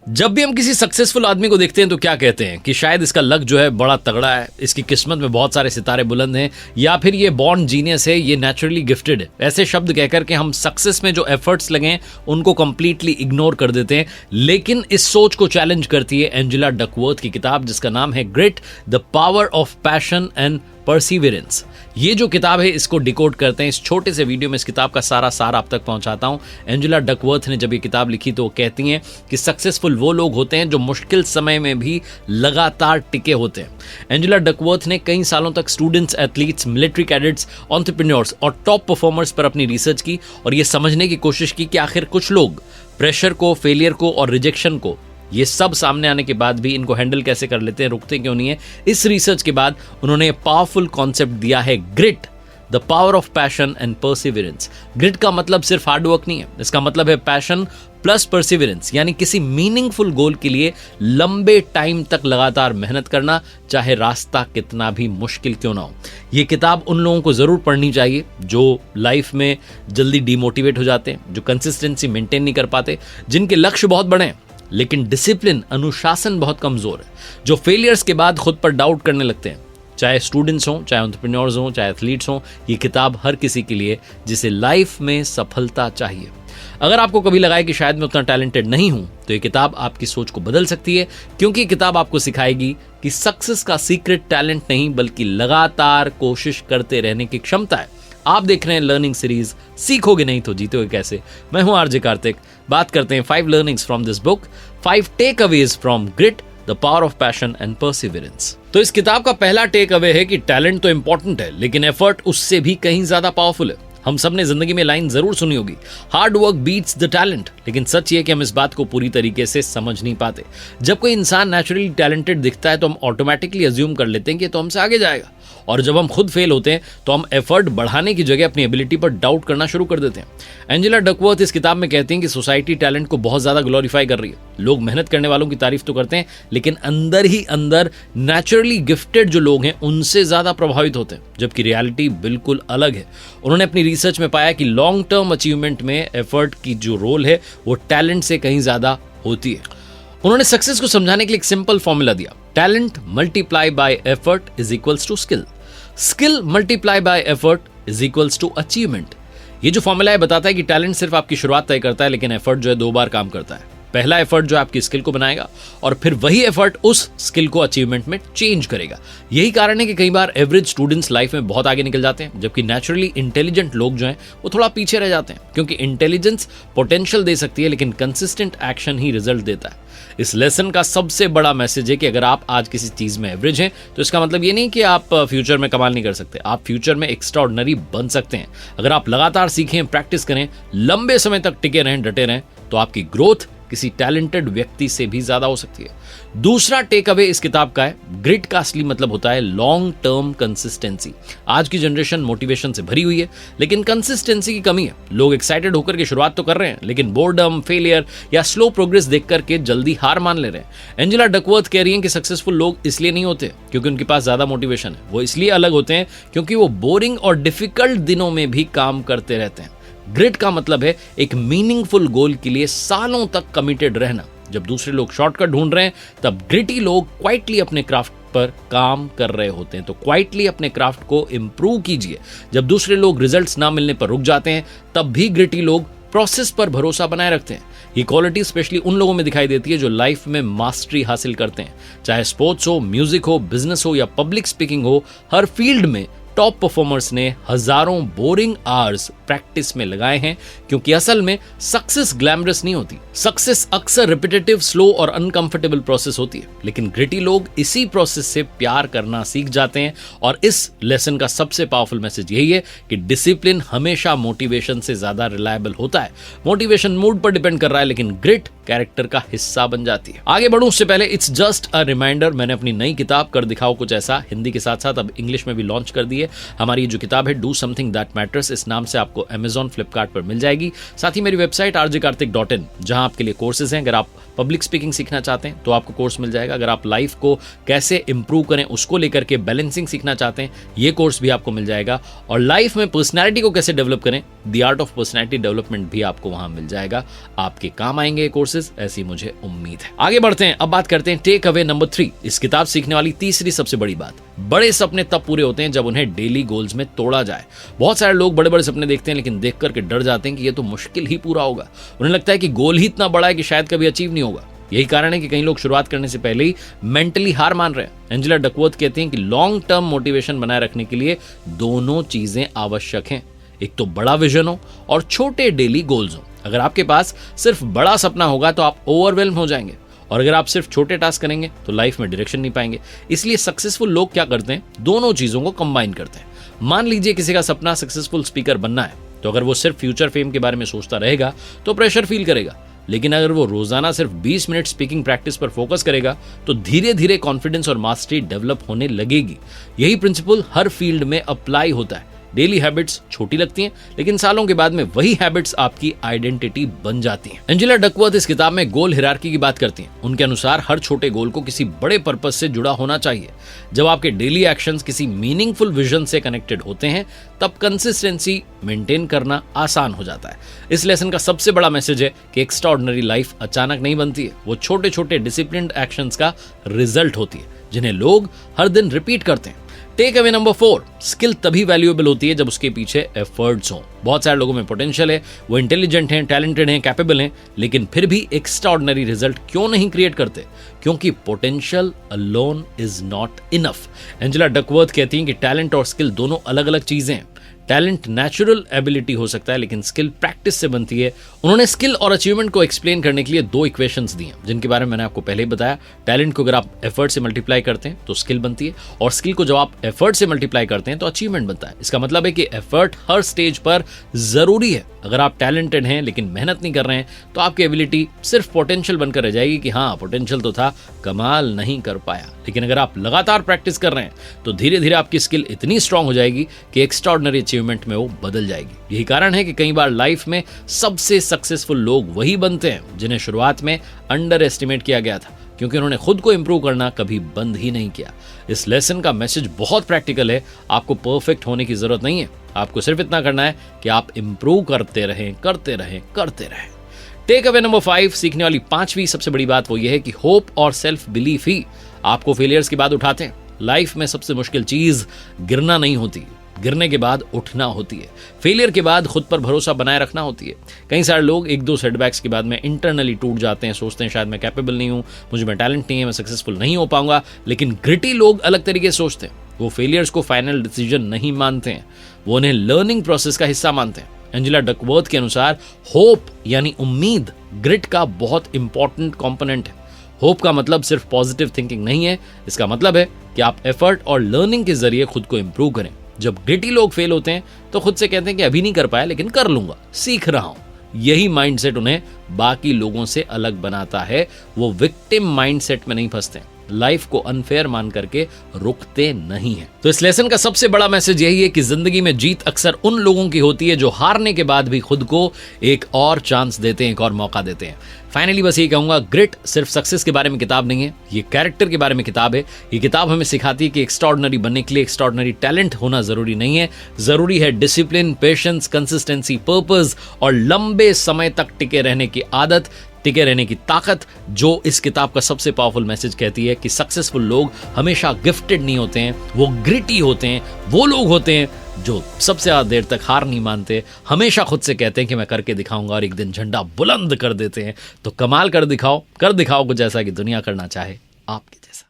जब भी हम किसी सक्सेसफुल आदमी को देखते हैं तो क्या कहते हैं कि शायद इसका लक जो है बड़ा तगड़ा है, इसकी किस्मत में बहुत सारे सितारे बुलंद हैं, या फिर ये बॉर्न जीनियस है, ये नेचुरली गिफ्टेड है। ऐसे शब्द कहकर के हम सक्सेस में जो एफर्ट्स लगे हैं उनको कंप्लीटली इग्नोर कर देते हैं। लेकिन इस सोच को चैलेंज करती है एंजेला डकवर्थ की किताब जिसका नाम है grit, the power of passion and perseverance. ये जो किताब है इसको डिकोड करते हैं। इस छोटे से वीडियो में इस किताब का सारा सार आप तक पहुंचाता हूं। एंजेला डकवर्थ ने जब ये किताब लिखी तो वो कहती हैं कि सक्सेसफुल वो लोग होते हैं जो मुश्किल समय में भी लगातार टिके होते हैं। एंजेला डकवर्थ ने कई सालों तक students, athletes, military cadets, entrepreneurs और टॉप परफॉर्मर्स पर अपनी रिसर्च की और ये समझने की कोशिश की कि आखिर कुछ लोग प्रेशर को, फेलियर को और रिजेक्शन को, ये सब सामने आने के बाद भी इनको हैंडल कैसे कर लेते हैं, रुकते क्यों नहीं है। इस रिसर्च के बाद उन्होंने पावरफुल कॉन्सेप्ट दिया है grit, the power of passion and perseverance. Grit का मतलब सिर्फ हार्डवर्क नहीं है, इसका मतलब है पैशन प्लस परसिवियरेंस, यानी किसी मीनिंगफुल गोल के लिए लंबे टाइम तक लगातार मेहनत करना, चाहे रास्ता कितना भी मुश्किल क्यों ना हो। ये किताब उन लोगों को जरूर पढ़नी चाहिए जो लाइफ में जल्दी डिमोटिवेट हो जाते हैं, जो कंसिस्टेंसी मेंटेन नहीं कर पाते, जिनके लक्ष्य बहुत बड़े हैं लेकिन डिसिप्लिन, अनुशासन बहुत कमजोर है, जो फेलियर्स के बाद खुद पर डाउट करने लगते हैं। चाहे स्टूडेंट्स हों, चाहे एंटरप्रेन्योर्स हों, चाहे एथलीट्स हों, ये किताब हर किसी के लिए जिसे लाइफ में सफलता चाहिए। अगर आपको कभी लगा है कि शायद मैं उतना टैलेंटेड नहीं हूं तो ये किताब आपकी सोच को बदल सकती है, क्योंकि ये किताब आपको सिखाएगी कि सक्सेस का सीक्रेट टैलेंट नहीं बल्कि लगातार कोशिश करते रहने की क्षमता है। आप देख रहे हैं लर्निंग सीरीज सीखोगे नहीं तो जीतोगे कैसे। मैं हूं आरजे कार्तिक। बात करते हैं 5 learnings from this book, 5 takeaways from grit, the power of passion and perseverance. तो इस किताब का पहला टेक अवे है कि टैलेंट तो इंपॉर्टेंट है लेकिन एफर्ट उससे भी कहीं ज्यादा पावरफुल है। हम सब ने जिंदगी में लाइन जरूर सुनी होगी, hard work beats the talent, लेकिन सच ये कि हम इस बात को पूरी तरीके से समझ नहीं पाते। जब कोई इंसान नेचुरली टैलेंटेड दिखता है तो हम ऑटोमेटिकली अज्यूम कर लेते हैं कि तो हमसे आगे जाएगा, और जब हम खुद फेल होते हैं तो हम एफर्ट बढ़ाने की जगह अपनी एबिलिटी पर डाउट करना शुरू कर देते हैं। एंजेला डकवर्थ इस किताब में कहती हैं कि सोसाइटी टैलेंट को बहुत ज्यादा ग्लोरीफाई कर रही है। लोग मेहनत करने वालों की तारीफ तो करते हैं लेकिन अंदर ही अंदर नेचुरली गिफ्टेड जो लोग हैं उनसे ज्यादा प्रभावित होते हैं, जबकि रियलिटी बिल्कुल अलग है। उन्होंने अपनी रिसर्च में पाया कि लॉन्ग टर्म अचीवमेंट में एफर्ट की जो रोल है वो टैलेंट से कहीं ज्यादा होती है। उन्होंने सक्सेस को समझाने के लिए एक सिंपल फॉर्मूला दिया, talent multiply by effort is equals to skill, skill multiply by effort is equals to achievement. ये जो फॉर्मूला है बताता है कि टैलेंट सिर्फ आपकी शुरुआत तय करता है लेकिन एफर्ट जो है 2 बार काम करता है। पहला एफर्ट जो आपकी स्किल को बनाएगा और फिर वही एफर्ट उस स्किल को अचीवमेंट में चेंज करेगा। यही कारण है कि कई बार एवरेज स्टूडेंट्स लाइफ में बहुत आगे निकल जाते हैं जबकि नेचुरली इंटेलिजेंट लोग जो हैं वो थोड़ा पीछे रह जाते हैं, क्योंकि इंटेलिजेंस पोटेंशियल दे सकती है लेकिन कंसिस्टेंट एक्शन ही रिजल्ट देता है। इस लेसन का सबसे बड़ा मैसेज है कि अगर आप आज किसी चीज में एवरेज हैं तो इसका मतलब ये नहीं कि आप फ्यूचर में कमाल नहीं कर सकते, आप फ्यूचर में एक्स्ट्राऑर्डिनरी बन सकते हैं। अगर आप लगातार सीखें, प्रैक्टिस करें, लंबे समय तक टिके रहें, डटे रहें, तो आपकी ग्रोथ किसी टैलेंटेड व्यक्ति से भी ज्यादा हो सकती है। दूसरा टेक अवे इस किताब का है, ग्रिट का असली मतलब होता है लॉन्ग टर्म कंसिस्टेंसी। आज की जनरेशन मोटिवेशन से भरी हुई है लेकिन कंसिस्टेंसी की कमी है। लोग एक्साइटेड होकर के शुरुआत तो कर रहे हैं लेकिन बोर्डम, फेलियर या स्लो प्रोग्रेस देख करके जल्दी हार मान ले रहे हैं। एंजेला डकवर्थ कह रही हैं कि सक्सेसफुल लोग इसलिए नहीं होते क्योंकि उनके पास ज्यादा मोटिवेशन है, वो इसलिए अलग होते हैं क्योंकि वो बोरिंग और डिफिकल्ट दिनों में भी काम करते रहते हैं। ग्रिट का मतलब है एक मीनिंगफुल गोल के लिए सालों तक कमिटेड रहना। जब दूसरे लोग शॉर्टकट ढूंढ रहे हैं तब ग्रिटी लोग क्वाइटली अपने क्राफ्ट पर काम कर रहे होते हैं। तो क्वाइटली अपने क्राफ्ट को इंप्रूव कीजिए। जब दूसरे लोग रिजल्ट्स ना मिलने पर रुक जाते हैं तब भी ग्रिटी लोग प्रोसेस पर भरोसा बनाए रखते हैं। ये क्वालिटी स्पेशली उन लोगों में दिखाई देती है जो लाइफ में मास्टरी हासिल करते हैं। चाहे स्पोर्ट्स हो, म्यूजिक हो, बिजनेस हो या पब्लिक स्पीकिंग हो, हर फील्ड में टॉप परफॉर्मर्स ने हजारों बोरिंग आवर्स प्रैक्टिस में लगाए हैं, क्योंकि असल में सक्सेस ग्लैमरस नहीं होती। सक्सेस अक्सर रिपीटेटिव, स्लो और अनकंफर्टेबल प्रोसेस होती है, लेकिन ग्रिटी लोग इसी प्रोसेस से प्यार करना सीख जाते हैं। और इस लेसन का सबसे पावरफुल मैसेज यही है कि डिसिप्लिन हमेशा मोटिवेशन से ज्यादा रिलायबल होता है। मोटिवेशन मूड पर डिपेंड कर रहा है लेकिन ग्रिट कैरेक्टर का हिस्सा बन जाती है। आगे बढ़ूं उससे पहले इट्स जस्ट अ रिमाइंडर, मैंने अपनी नई किताब कर दिखाओ कुछ ऐसा हिंदी के साथ साथ अब इंग्लिश में भी लॉन्च कर दी है। हमारी ये जो किताब है डू समथिंग दैट मैटर्स, इस नाम से आपको Amazon, फ्लिपकार्ट पर मिल जाएगी। साथ ही मेरी वेबसाइट rjkartik.in, जहां आपके लिए कोर्सेज हैं। अगर आप पब्लिक स्पीकिंग सीखना चाहते हैं तो आपको कोर्स मिल जाएगा। अगर आप लाइफ को कैसे इंप्रूव करें उसको लेकर के बैलेंसिंग सीखना चाहते हैं, ये कोर्स भी आपको मिल जाएगा। और लाइफ में पर्सनैलिटी को कैसे डेवलप करें the art of personality development भी आपको वहां मिल जाएगा। आपके काम आएंगे ये कोर्सेज, ऐसी मुझे उम्मीद है। आगे बढ़ते हैं, अब बात करते हैं टेक अवे नंबर 3। इस किताब सीखने वाली तीसरी सबसे बड़ी बात, बड़े सपने तब पूरे होते हैं जब उन्हें डेली गोल्स में तोड़ा जाए। बहुत सारे लोग बड़े बड़े सपने देखते हैं लेकिन देख करके डर जाते हैं कि ये तो मुश्किल ही पूरा होगा। उन्हें लगता है कि गोल ही इतना बड़ा है कि शायद कभी अचीव नहीं होगा। यही कारण है कि कई लोग शुरुआत करने से पहले ही मेंटली हार मान रहे हैं। एंजेला डकवर्थ कहती हैं कि लॉन्ग टर्म मोटिवेशन बनाए रखने के लिए दोनों चीजें आवश्यक हैं, एक तो बड़ा विजन हो और छोटे डेली गोल्स हो। अगर आपके पास सिर्फ बड़ा सपना होगा तो आप ओवरवेल्म हो जाएंगे, और अगर आप सिर्फ छोटे टास्क करेंगे तो लाइफ में डायरेक्शन नहीं पाएंगे। इसलिए सक्सेसफुल लोग क्या करते हैं, दोनों चीजों को कंबाइन करते हैं। मान लीजिए किसी का सपना सक्सेसफुल स्पीकर बनना है, तो अगर वो सिर्फ फ्यूचर फेम के बारे में सोचता रहेगा तो प्रेशर फील करेगा। लेकिन अगर वो रोजाना सिर्फ 20 मिनट स्पीकिंग प्रैक्टिस पर फोकस करेगा तो धीरे धीरे कॉन्फिडेंस और मास्टरी डेवलप होने लगेगी। यही प्रिंसिपल हर फील्ड में अप्लाई होता है। डेली हैबिट्स छोटी लगती हैं लेकिन सालों के बाद में वही हैबिट्स आपकी आइडेंटिटी बन जाती हैं। एंजेला डकवर्थ इस किताब में गोल हिरार्की की बात करती हैं। उनके अनुसार हर छोटे गोल को किसी बड़े पर्पस से जुड़ा होना चाहिए। जब आपके डेली एक्शंस किसी मीनिंगफुल विजन से कनेक्टेड होते हैं तब कंसिस्टेंसी मेंटेन करना आसान हो जाता है। इस लेसन का सबसे बड़ा मैसेज है कि एक्स्ट्राऑर्डिनरी लाइफ अचानक नहीं बनती है, वो छोटे छोटे डिसिप्लिन्ड एक्शंस का रिजल्ट होती है जिन्हें लोग हर दिन रिपीट करते हैं। टेक अवे नंबर 4, स्किल तभी वैल्यूएबल होती है जब उसके पीछे एफर्ट्स हों। बहुत सारे लोगों में पोटेंशियल है, वो इंटेलिजेंट हैं, टैलेंटेड हैं, कैपेबल हैं, लेकिन फिर भी एक्स्ट्राऑर्डिनरी रिजल्ट क्यों नहीं क्रिएट करते? क्योंकि potential alone is not enough. Angela Duckworth कहती हैं कि टैलेंट और स्किल दोनों अलग अलग चीजें हैं। टैलेंट नेचुरल एबिलिटी हो सकता है लेकिन स्किल प्रैक्टिस से बनती है। उन्होंने स्किल और अचीवमेंट को एक्सप्लेन करने के लिए 2 इक्वेशंस दी हैं जिनके बारे में मैंने आपको पहले ही बताया। टैलेंट को अगर आप एफर्ट से मल्टीप्लाई करते हैं तो स्किल बनती है, और स्किल को जब आप एफर्ट से मल्टीप्लाई करते हैं तो अचीवमेंट बनता है। इसका मतलब है कि एफर्ट हर स्टेज पर जरूरी है। अगर आप टैलेंटेड हैं लेकिन मेहनत नहीं कर रहे हैं तो आपकी एबिलिटी सिर्फ पोटेंशियल बनकर रह जाएगी कि हाँ पोटेंशियल तो था, कमाल नहीं कर पाया। लेकिन अगर आप लगातार प्रैक्टिस कर रहे हैं तो धीरे धीरे आपकी स्किल इतनी स्ट्रांग हो जाएगी कि एक्स्ट्राऑर्डिनरी अचीवमेंट में वो बदल जाएगी। यही कारण है कि कई बार लाइफ में सबसे सक्सेसफुल लोग वही बनते हैं जिन्हें शुरुआत में अंडर एस्टिमेट किया गया था, क्योंकि उन्होंने खुद को इंप्रूव करना कभी बंद ही नहीं किया। इस लेसन का मैसेज बहुत प्रैक्टिकल है। आपको परफेक्ट होने की जरूरत नहीं है, आपको सिर्फ इतना करना है कि आप इंप्रूव करते रहें, करते रहें, करते रहें। टेक अवे नंबर 5, सीखने वाली 5वीं सबसे बड़ी बात वो ये है कि होप और सेल्फ बिलीफ ही आपको फेलियर्स के बाद उठाते हैं। लाइफ में सबसे मुश्किल चीज गिरना नहीं होती, गिरने के बाद उठना होती है। फेलियर के बाद खुद पर भरोसा बनाए रखना होती है। कई सारे लोग 1-2 सेटबैक्स के बाद में इंटरनली टूट जाते हैं, सोचते हैं शायद मैं कैपेबल नहीं हूं, मुझे में टैलेंट नहीं है, मैं सक्सेसफुल नहीं हो पाऊंगा। लेकिन ग्रिटी लोग अलग तरीके से सोचते हैं। वो फेलियर्स को फाइनल डिसीजन नहीं मानते हैं, वो उन्हें लर्निंग प्रोसेस का हिस्सा मानते हैं। एंजेला डकवर्थ के अनुसार होप यानी उम्मीद ग्रिट का बहुत इंपॉर्टेंट कंपोनेंट है। होप का मतलब सिर्फ पॉजिटिव थिंकिंग नहीं है, इसका मतलब है कि आप एफर्ट और लर्निंग के जरिए खुद को इंप्रूव करें। जब ग्रिटी लोग फेल होते हैं तो खुद से कहते हैं कि अभी नहीं कर पाया लेकिन कर लूंगा, सीख रहा हूं। यही माइंडसेट उन्हें बाकी लोगों से अलग बनाता है। वो विक्टिम माइंडसेट में नहीं फंसते, लाइफ को अनफेयर मान करके रुकते नहीं है। तो इस लेसन का सबसे बड़ा मैसेज यही है कि जिंदगी में जीत अक्सर उन लोगों की होती है जो हारने के बाद भी खुद को एक और चांस देते हैं, एक और मौका देते हैं। फाइनली बस ये कहूंगा, ग्रिट सिर्फ सक्सेस के बारे में किताब नहीं है, ये कैरेक्टर के बारे में किताब है। ये किताब हमें सिखाती है कि एक्स्ट्राऑर्डिनरी बनने के लिए एक्स्ट्राऑर्डिनरी टैलेंट होना जरूरी नहीं है, जरूरी है डिसिप्लिन, पेशेंस, कंसिस्टेंसी, पर्पस और लंबे समय तक टिके रहने की आदत, टिके रहने की ताकत। जो इस किताब का सबसे पावरफुल मैसेज कहती है कि सक्सेसफुल लोग हमेशा गिफ्टेड नहीं होते हैं, वो ग्रिटी होते हैं। वो लोग होते हैं जो सबसे ज्यादा देर तक हार नहीं मानते, हमेशा खुद से कहते हैं कि मैं करके दिखाऊंगा, और एक दिन झंडा बुलंद कर देते हैं। तो कमाल कर दिखाओ कुछ ऐसा कि दुनिया करना चाहे आपके जैसा।